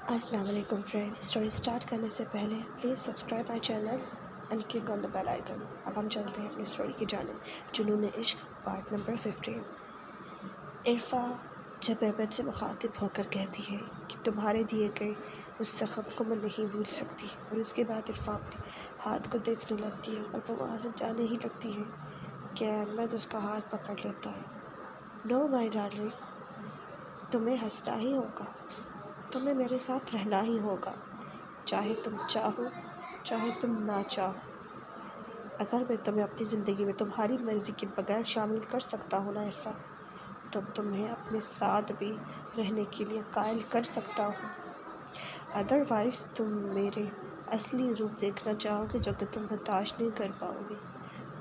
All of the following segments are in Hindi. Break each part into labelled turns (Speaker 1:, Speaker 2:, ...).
Speaker 1: अस्सलाम वालेकुम फ्रेंड। स्टोरी स्टार्ट करने से पहले please subscribe my channel and click on the bell icon. अब हम चलते हैं अपनी स्टोरी की जानिब। जुनून इश्क पार्ट नंबर 15। इरफ़ा जब अहमद से मुखातिब होकर कहती है कि तुम्हारे दिए गए उस ज़ख्म को मैं नहीं भूल सकती, और उसके बाद इरफ़ा अपने हाथ को देखने लगती है और वो वहाँ से जाने ही लगती है कि अहमद उसका हाथ पकड़ लेता है। नो माई डार्लिंग, तुम्हें हंसना ही होगा, तुम्हें मेरे साथ रहना ही होगा, चाहे तुम चाहो चाहे तुम ना चाहो। अगर मैं तुम्हें अपनी ज़िंदगी में तुम्हारी मर्ज़ी के बगैर शामिल कर सकता हूँ ना इरफ़ा, तो तुम्हें अपने साथ भी रहने के लिए कायल कर सकता हूँ। अदरवाइज़ तुम मेरे असली रूप देखना चाहोगे, जो कि तुम बर्दाश्त नहीं कर पाओगे।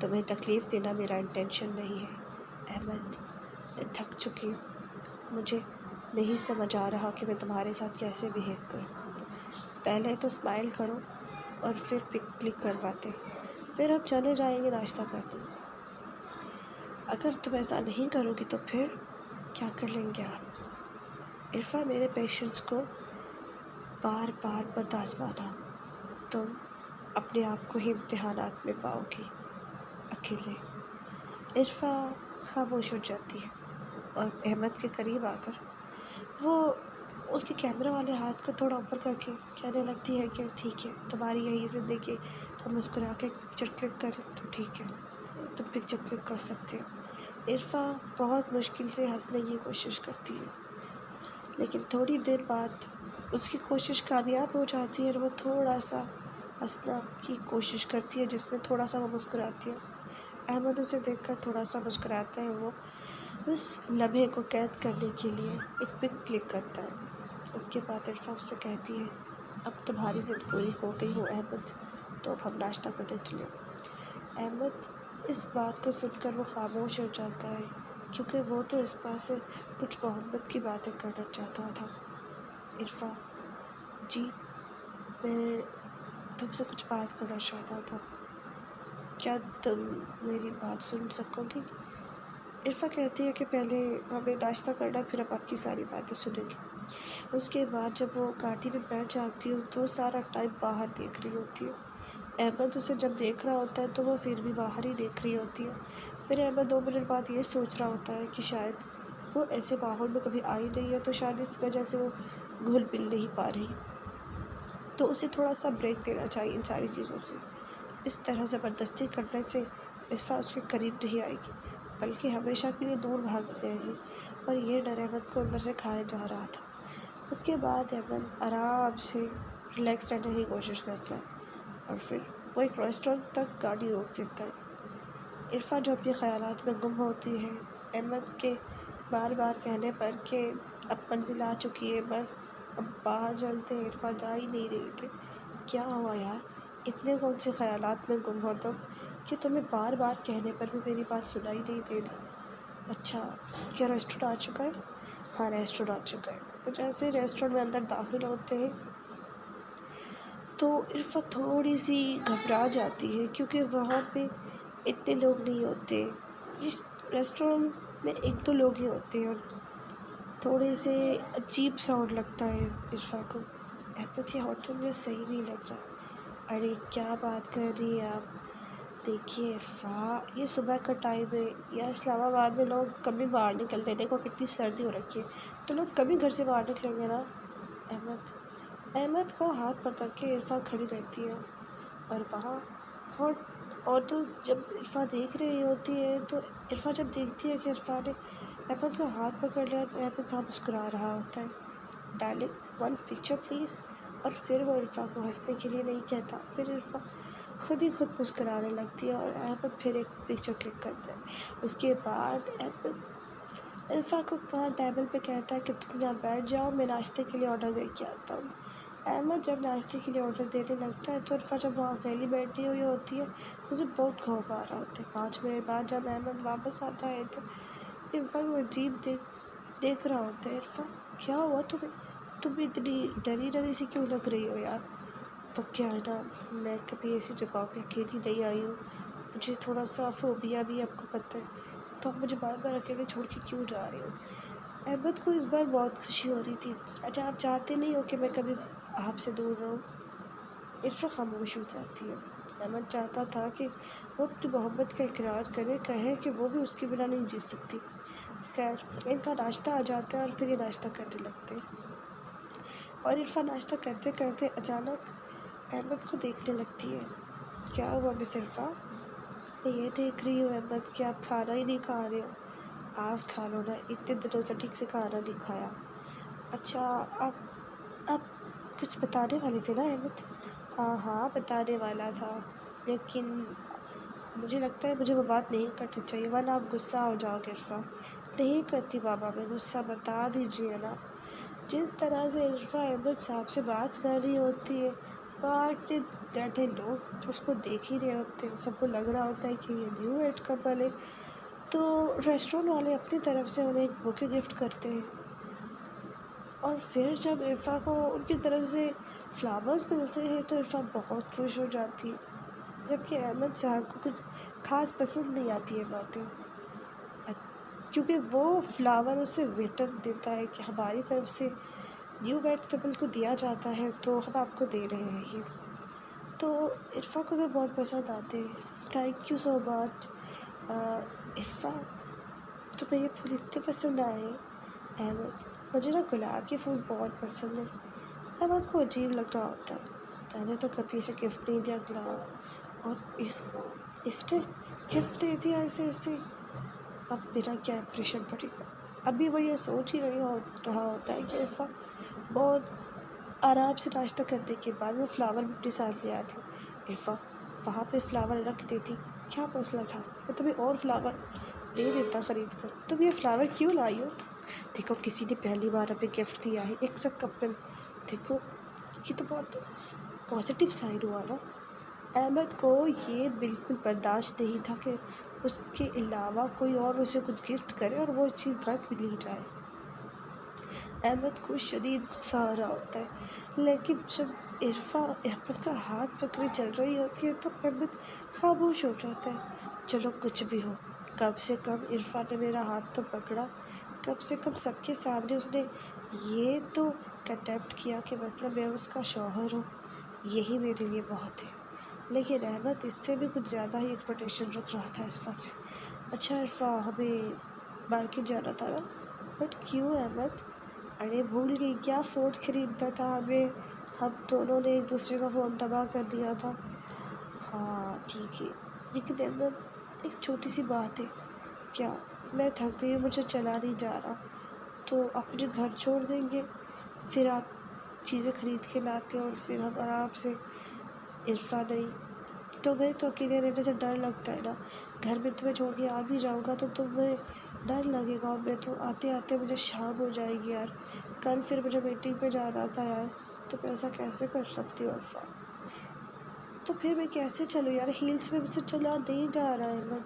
Speaker 1: तुम्हें तकलीफ़ देना मेरा इंटेंशन नहीं है अहमद। मैं थक चुकी हूँ, मुझे नहीं समझ आ रहा कि मैं तुम्हारे साथ कैसे बिहेव करूँ। पहले तो स्माइल करो और फिर पिक क्लिक करवाते, फिर हम चले जाएंगे नाश्ता करने। अगर तुम ऐसा नहीं करोगी तो फिर क्या कर लेंगे आप? इरफ़ा, मेरे पेशेंस को बार बार मत आज़माना, तुम अपने आप को ही इम्तिहानात में पाओगी अकेले। इरफ़ा खामोश हो जाती है और अहमद के करीब आकर वो उसके कैमरा वाले हाथ को थोड़ा ऊपर करके कहने लगती है कि ठीक है, तुम्हारी यही ज़िंदगी, हम मुस्कुरा के पिक्चर क्लिक करें तो ठीक है, तुम पिक्चर क्लिक कर सकते हो। इरफ़ा बहुत मुश्किल से हंसने की कोशिश करती है, लेकिन थोड़ी देर बाद उसकी कोशिश कामयाब हो जाती है और वो थोड़ा सा हंसना की कोशिश करती है, जिसमें थोड़ा सा वो मुस्कुराती है। अहमद उसे देखकर थोड़ा सा मुस्कुराता है। वो उस लम्हे को कैद करने के लिए एक पिक क्लिक करता है। उसके बाद इरफ़ा उससे कहती है, अब तुम्हारी ज़िद पूरी हो गई हो अहमद, तो अब हम नाश्ता करने चले। अहमद इस बात को सुनकर वो खामोश हो जाता है, क्योंकि वो तो इस बात से कुछ मोहब्बत की बातें करना चाहता था। इरफ़ा जी, मैं तुमसे कुछ बात करना चाहता था, क्या तुम मेरी बात सुन सकोगी? इरफ़ा कहती है कि पहले हमें नाश्ता करना, फिर हम आपकी सारी बातें सुनेंगे। उसके बाद जब वो गाड़ी में बैठ जाती हूँ तो सारा टाइम बाहर देख रही होती है। अहमद उसे जब देख रहा होता है तो वो फिर भी बाहर ही देख रही होती है। फिर अहमद 2 मिनट बाद ये सोच रहा होता है कि शायद वो ऐसे माहौल में कभी आई नहीं है, तो शायद इस वजह से वो घुल मिल नहीं पा रही, तो उसे थोड़ा सा ब्रेक देना चाहिए इन सारी चीज़ों से। इस तरह ज़बरदस्ती करने से इरफ़ा उसके करीब नहीं आएगी, बल्कि हमेशा के लिए दूर भाग जाएगी, और ये डर अहमद को अंदर से खाया जा रहा था। उसके बाद अहमद आराम से रिलैक्स रहने की कोशिश करता है और फिर वो एक रेस्टोरेंट तक गाड़ी रोक देता है। इरफ़ा जो अपने ख़यालात में गुम होती है, अहमद के बार बार कहने पर कि अब मंजिल आ चुकी है, बस अब बाहर चलते हैं। इरफ़ा जा ही नहीं रही थी। क्या हुआ यार, इतने कौन से ख़यालात में गुम हो तुम कि तुम्हें बार बार कहने पर भी मेरी बात सुनाई नहीं दे रही? अच्छा, क्या रेस्टोरेंट आ चुका है? हाँ, रेस्टोरेंट आ चुका है। तो जैसे रेस्टोरेंट में अंदर दाखिल होते हैं तो इरफ़ा थोड़ी सी घबरा जाती है, क्योंकि वहाँ पे इतने लोग नहीं होते। इस रेस्टोरेंट में 1-2 लोग ही होते हैं और थोड़े से अजीब सा और लगता है इरफ़ा को। अहमद, ये होटल मुझे सही नहीं लग रहा। अरे क्या बात कर रही हैं आप? देखिए इरफ़ा, ये सुबह का टाइम है, या इस्लामाबाद में लोग कभी बाहर निकलते हैं, देखो कितनी सर्दी हो रखी है, तो लोग कभी घर से बाहर निकलेंगे ना। अहमद का हाथ पकड़ के इरफ़ा खड़ी रहती है, और वहाँ और तो जब इरफ़ा देख रही होती है, तो इरफ़ा जब देखती है कि इरफ़ा ने अहमद का हाथ पकड़ लिया, तो अहमद वहाँ मुस्कुरा रहा होता है। Darling, 1 picture please. और फिर वो इरफ़ा को हंसने के लिए नहीं कहता, फिर इरफ़ा खुद ही खुद मुस्कुराने लगती है और अहमद फिर एक पिक्चर क्लिक करता है। उसके बाद अहमद इरफ़ा को कहाँ टेबल पे कहता है कि तुम यहाँ बैठ जाओ, मैं नाश्ते के लिए ऑर्डर दे के आता हूँ। अहमद जब नाश्ते के लिए ऑर्डर देने लगता है तो इरफ़ा जब वहाँ अकेली बैठी हुई होती है, उसे बहुत खौफ आ रहा होता है। 5 मिनट बाद जब अहमद वापस आता है तो इरफ़ा को अजीब देख रहा होता है। इरफ़ा, क्या हुआ तुम्हें? तुम इतनी डरी डरी सी क्यों लग रही हो यार? तो क्या है ना, मैं कभी ऐसी जगह पे अकेली नहीं आई हूँ, मुझे थोड़ा सा फ़ोबिया भी, आपको पता है, तो आप मुझे बार बार अकेले छोड़ के क्यों जा रहे हो? अहमद को इस बार बहुत खुशी हो रही थी। अच्छा, आप चाहते नहीं हो कि मैं कभी आपसे दूर रहूं? इरफा खामोश हो जाती है। अहमद चाहता था कि वो अपनी मोहब्बत का इकरार करे, कहे कि वो भी उसके बिना नहीं जी सकती। खैर, इनका नाश्ता आ जाता है और फिर ये नाश्ता करने लगते हैं। और इरफा नाश्ता करते करते अचानक अहमद को देखने लगती है। क्या हुआ मिस इरफा? मैं ये देख रही हूँ अहमद कि आप खाना ही नहीं खा रहे हो। आप खा लो ना, इतने दिनों से ठीक से खाना नहीं खाया। अच्छा, आप कुछ बताने वाले थे ना अहमद? हाँ हाँ, बताने वाला था, लेकिन मुझे लगता है मुझे वो बात नहीं करनी चाहिए, वरना आप गुस्सा हो जाओगे इरफा। नहीं करती बाबा, मैं गुस्सा, बता दीजिए ना। जिस तरह से इरफा अहमद साहब से बात कर रही होती है, बाहर के बैठे लोग तो उसको देख ही रहे होते हैं। सबको लग रहा होता है कि ये न्यू एड कपल है। तो रेस्टोरेंट वाले अपनी तरफ से उन्हें एक बुके गिफ्ट करते हैं, और फिर जब इरफा को उनकी तरफ से फ्लावर्स मिलते हैं तो इरफा बहुत खुश हो जाती है। जबकि अहमद साहब को कुछ खास पसंद नहीं आती है बातें, क्योंकि वो फ्लावर उसे वेटर देता है कि हमारी तरफ से न्यू वेड कपल को दिया जाता है, तो हम आपको दे रहे हैं ये। तो इरफा को तो बहुत पसंद आते हैं। Thank you so much. Irfa, तुम्हें ये फूल इतने पसंद आए हैं? अहमद, मुझे ना गुलाब के फूल बहुत पसंद है। अहमद को अजीब लग रहा होता है। मैंने तो कभी इसे गिफ्ट नहीं दिया गुलाब, और इसने गिफ्ट दे दिया ऐसे ऐसे। अब मेरा क्या इम्प्रेशन पड़ेगा? अभी वो ये सोच ही रहा होता है कि इरफा बहुत आराम से नाश्ता करने के बाद वो फ्लावर भी अपने साथ ले आती। इरफा वहाँ पे फ्लावर रख देती। क्या मसला था? मैं तुम्हें और फ्लावर दे देता ख़रीद कर। तुम ये फ्लावर क्यों लाई हो? देखो, किसी ने पहली बार हमें गिफ्ट दिया है, एक सब कपल। देखो, ये तो बहुत पॉजिटिव साइड हुआ ना। अहमद को ये बिल्कुल बर्दाश्त नहीं था कि उसके अलावा कोई और उसे कुछ गिफ्ट करे और वो चीज़ रख भी ली जाए। अहमद को शदीद गुस्सा आ रहा होता है, लेकिन जब इरफा अहमद का हाथ पकड़े चल रही होती है तो अहमद खामोश हो जाता है। चलो कुछ भी हो, कम से कम इरफा ने मेरा हाथ तो पकड़ा। कम से कम सबके सामने उसने ये तो कंटेम्प्ट किया कि मतलब मैं उसका शौहर हूँ, यही मेरे लिए बहुत है। लेकिन अहमद इससे भी कुछ ज़्यादा ही एक्सपेक्टेशन रख रहा था इरफा से। अच्छा इरफा, हमें मार्केट जाना था ना? बट क्यों अहमद? अरे भूल गई क्या, फ़ोन ख़रीदना था हमें। हम दोनों ने एक दूसरे का फ़ोन तबाह कर दिया था। हाँ ठीक है, लेकिन अहमद एक छोटी सी बात है। क्या? मैं थक गई हूँ, मुझे चला नहीं जा रहा। तो आप मुझे घर छोड़ देंगे? फिर आप चीज़ें ख़रीद के लाते और फिर हम आराम से। इरफा नहीं, तुम्हें तो अकेले रहने से डर लगता है ना। घर में तुम्हें छोड़ के आ भी जाऊँगा तो तुम्हें डर लगेगा, और मैं तो आते आते मुझे शाम हो जाएगी यार। कल फिर मुझे मीटिंग पे जाना था यार। तुम ऐसा कैसे कर सकती हो इरफा? तो फिर मैं कैसे चलूँ यार? हील्स में मुझसे चला नहीं जा रहा है मन।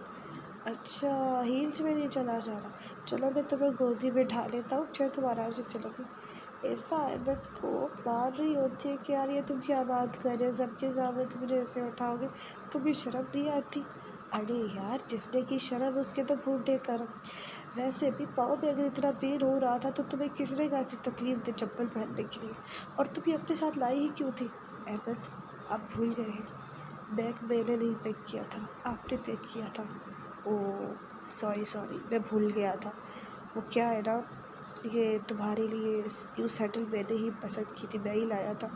Speaker 1: अच्छा, हील्स में नहीं चला जा रहा। चलो मैं तुम्हें गोदी में ढा लेता हूँ, फिर तुम आराम से चलोगी। इरफा अहमद को मार रही होती है कि यार ये तुम क्या बात कर रहे हो, सबके सामने तुम मुझे ऐसे उठाओगे, तुम्हें शर्म नहीं आती? अरे यार, जिसने की शर्म उसके तो फूटे कर्म। वैसे भी पाँव में अगर इतना पेन हो रहा था तो तुम्हें किसने कहा थी तकलीफ दे चप्पल पहनने के लिए? और तुम ये अपने साथ लाई ही क्यों थी? अहमद, आप भूल गए हैं, बैग मैंने नहीं पैक किया था, आपने पैक किया था। ओह सॉरी सॉरी, मैं भूल गया था। वो क्या है ना, ये तुम्हारे लिए न्यू सैंडल मैंने ही पसंद की थी, मैं ही लाया था।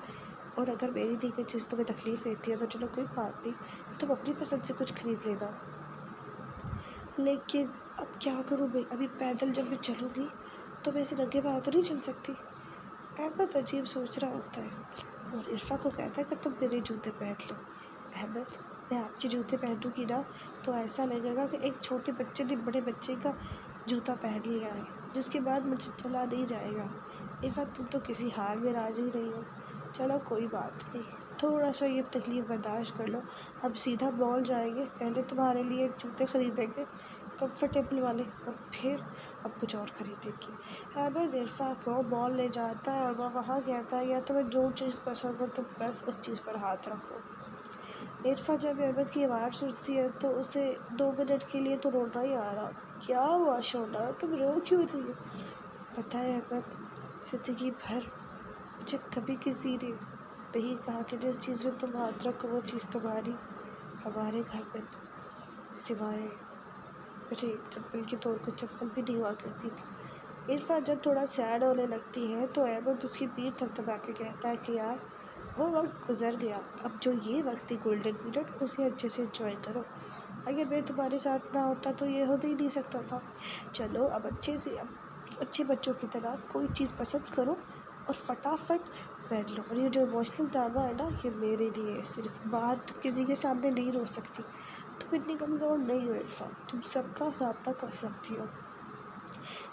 Speaker 1: और अगर मेरी दी गई चीज़ तुम्हें तकलीफ़ देती है तो चलो कोई बात नहीं, तुम अपनी पसंद से कुछ खरीद लेना। लेकिन अब क्या करूँ मैं? अभी पैदल जब मैं चलूँगी तो मैं ऐसे नंगे पाँव तो नहीं चल सकती। अहमद अजीब सोच रहा होता है और इरफा को कहता है कि तुम मेरे जूते पहन लो। अहमद, मैं आपके जूते पहनूँगी ना तो ऐसा लगेगा कि एक छोटे बच्चे ने बड़े बच्चे का जूता पहन लिया है, जिसके बाद मुझे चला नहीं जाएगा। इरफा, तुम तो किसी हाल में राज़ी नहीं हो। चलो कोई बात नहीं, थोड़ा सा ये तकलीफ़ बर्दाश्त कर लो। अब सीधा मॉल जाएंगे, पहले तुम्हारे लिए जूते ख़रीदेंगे कंफर्टेबल वाले, और फिर अब कुछ और ख़रीदेंगे। अहमद इरफा को मॉल ले जाता है और वह वहाँ कहता है, या तुम्हें जो चीज़ पसंद हो तुम बस उस चीज़ पर हाथ रखो। इरफा जब अहमद की आवाज़ सुनती है तो उसे 2 मिनट के लिए तो रोना ही आ रहा। क्या हुआ शोना, तुम रो क्यों रही हो? पता है अहमद, ज़िंदगी भर मुझे कभी किसी ने नहीं कहा कि जिस चीज़ में तुम हाथ रखो वो चीज़ तुम्हारी। हमारे घर में तो सिवाय मेरे चप्पल के तौर को चप्पल भी नहीं हुआ करती थी। इरफान जब थोड़ा सैड होने लगती है तो अहमद उसकी पीठ थपथपा के कहता है कि यार वो वक्त गुजर गया, अब जो ये वक्त है गोल्डन पीरियड उसे अच्छे से एंजॉय करो। अगर मैं तुम्हारे साथ ना होता तो ये हो ही नहीं सकता था। चलो अब अच्छे बच्चों की तरह कोई चीज़ पसंद करो और फटाफट पहन लो। और ये जो इमोशनल ड्रामा है ना, ये मेरे लिए है सिर्फ। बाहर तुम किसी के सामने नहीं रो सकती, तुम इतनी कमज़ोर नहीं हो इरफान, तुम सबका सामना कर सकती हो।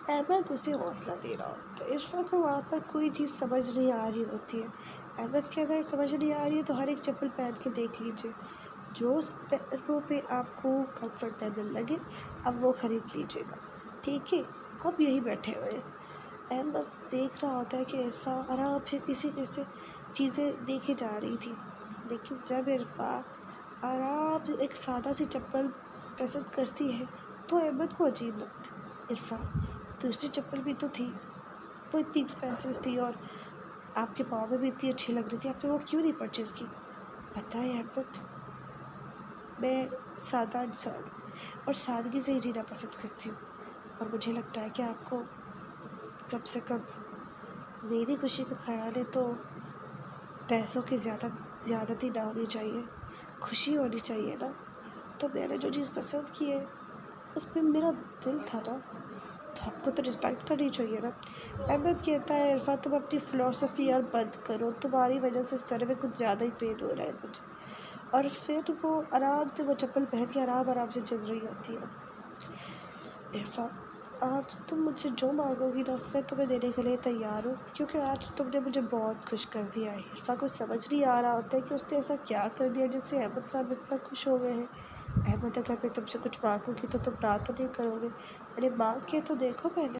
Speaker 1: अहमद उसे हौसला दे रहा होता है। इरफान को वहाँ पर कोई चीज़ समझ नहीं आ रही होती है। अहमद कहता है समझ नहीं आ रही है तो हर एक चप्पल पहन के देख लीजिए, जो उस पैरों पे आपको कंफर्टेबल लगे अब वो ख़रीद लीजिएगा, ठीक है। अब यही बैठे हुए हैं। अहमद देख रहा होता है कि इरफा आराम से किसी किसी चीज़ें देखे जा रही थी, लेकिन जब इरफा आराम से एक सादा सी चप्पल पसंद करती है तो अहमद को अजीब लगता। इरफा दूसरी चप्पल भी तो थी, वो इतनी एक्सपेंसिव थी और आपके पाँव में भी इतनी अच्छी लग रही थी, आपने वो क्यों नहीं परचेज़ की? पता है अहमद, मैं सादा इंसान हूँ और सादगी से ही जीना पसंद करती हूँ, और मुझे लगता है कि आपको कम से कम मेरी खुशी का ख्याल है तो पैसों की ज़्यादती ना होनी चाहिए, खुशी होनी चाहिए ना। तो मैंने जो चीज़ पसंद की है उसमें मेरा दिल था ना, तो आपको तो रिस्पेक्ट करनी चाहिए ना। अहमद कहता है इरफा तुम अपनी फ़िलॉसफी यार बंद करो, तुम्हारी वजह से सर में कुछ ज़्यादा ही पेन हो रहा है मुझे। और फिर वो आराम से वो चप्पल पहन के आराम से चल रही होती है। इरफा आज तुम मुझसे जो मांगोगी ना मैं तुम्हें देने के लिए तैयार हूँ, क्योंकि आज तुमने मुझे बहुत खुश कर दिया है। इरफा को समझ नहीं आ रहा होता है कि उसने ऐसा क्या कर दिया जिससे अहमद साहब इतना खुश हो गए हैं। अहमद अगर मैं तुमसे कुछ मांगूंगी तो तुम ना तो नहीं करोगे? अरे मांग के तो देखो पहले।